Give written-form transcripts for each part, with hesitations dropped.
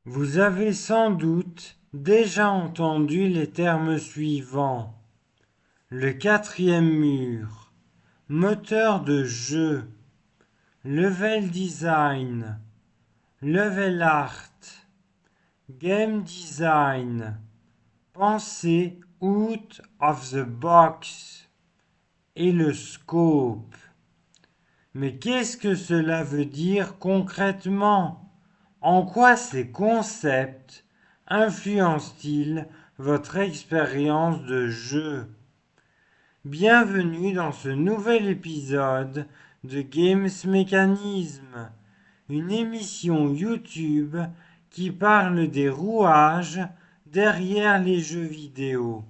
Vous avez sans doute déjà entendu les termes suivants. Le quatrième mur, moteur de jeu, level design, level art, game design, pensée out of the box et le scope. Mais qu'est-ce que cela veut dire concrètement? En quoi ces concepts influencent-ils votre expérience de jeu? Bienvenue dans ce nouvel épisode de Games Mécanisme, une émission YouTube qui parle des rouages derrière les jeux vidéo.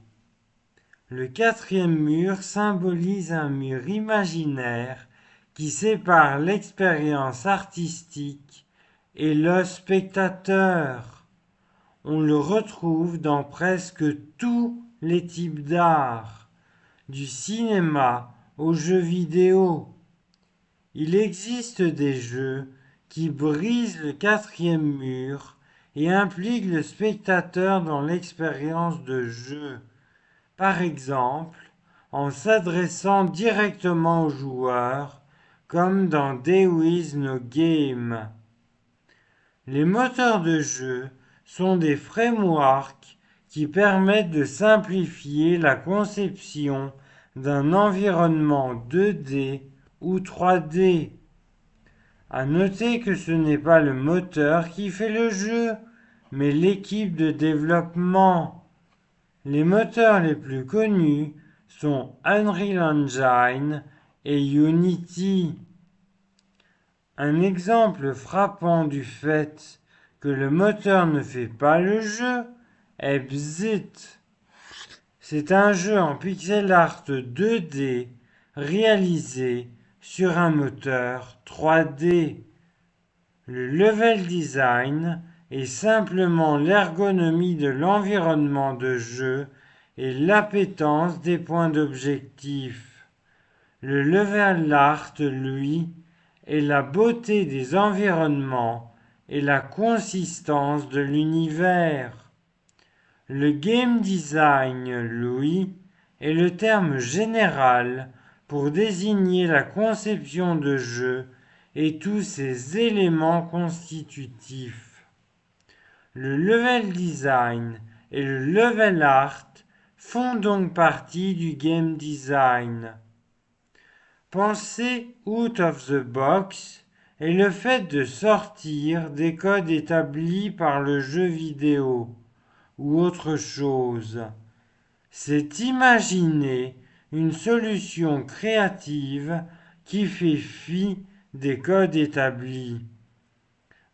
Le quatrième mur symbolise un mur imaginaire qui sépare l'expérience artistique et le spectateur. On le retrouve dans presque tous les types d'art, du cinéma aux jeux vidéo. Il existe des jeux qui brisent le quatrième mur et impliquent le spectateur dans l'expérience de jeu. Par exemple, en s'adressant directement aux joueurs, comme dans There Is No Game. Les moteurs de jeu sont des frameworks qui permettent de simplifier la conception d'un environnement 2D ou 3D. À noter que ce n'est pas le moteur qui fait le jeu, mais l'équipe de développement. Les moteurs les plus connus sont Unreal Engine et Unity. Un exemple frappant du fait que le moteur ne fait pas le jeu est Bzit. C'est un jeu en pixel art 2D réalisé sur un moteur 3D. Le level design est simplement l'ergonomie de l'environnement de jeu et l'appétence des points d'objectif. Le level art, lui, est la beauté des environnements et la consistance de l'univers. Le game design, lui, est le terme général pour désigner la conception de jeu et tous ses éléments constitutifs. Le level design et le level art font donc partie du game design. Penser out of the box est le fait de sortir des codes établis par le jeu vidéo ou autre chose. C'est imaginer une solution créative qui fait fi des codes établis.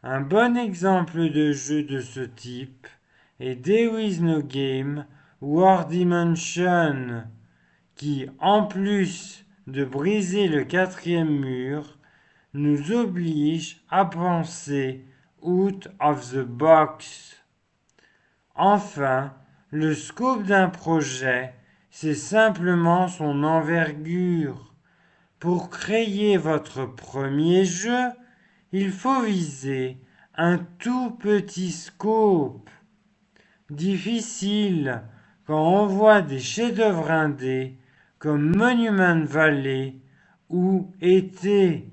Un bon exemple de jeu de ce type est There Is No Game War Dimension, qui, en plus de briser le quatrième mur, nous oblige à penser out of the box. Enfin, le scope d'un projet, c'est simplement son envergure. Pour créer votre premier jeu, il faut viser un tout petit scope. Difficile quand on voit des chefs-d'œuvre indés comme Monument Valley ou E.T.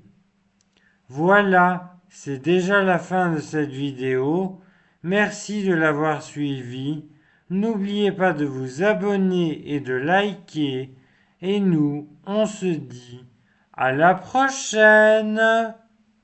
Voilà, c'est déjà la fin de cette vidéo. Merci de l'avoir suivi. N'oubliez pas de vous abonner et de liker. Et nous, on se dit à la prochaine!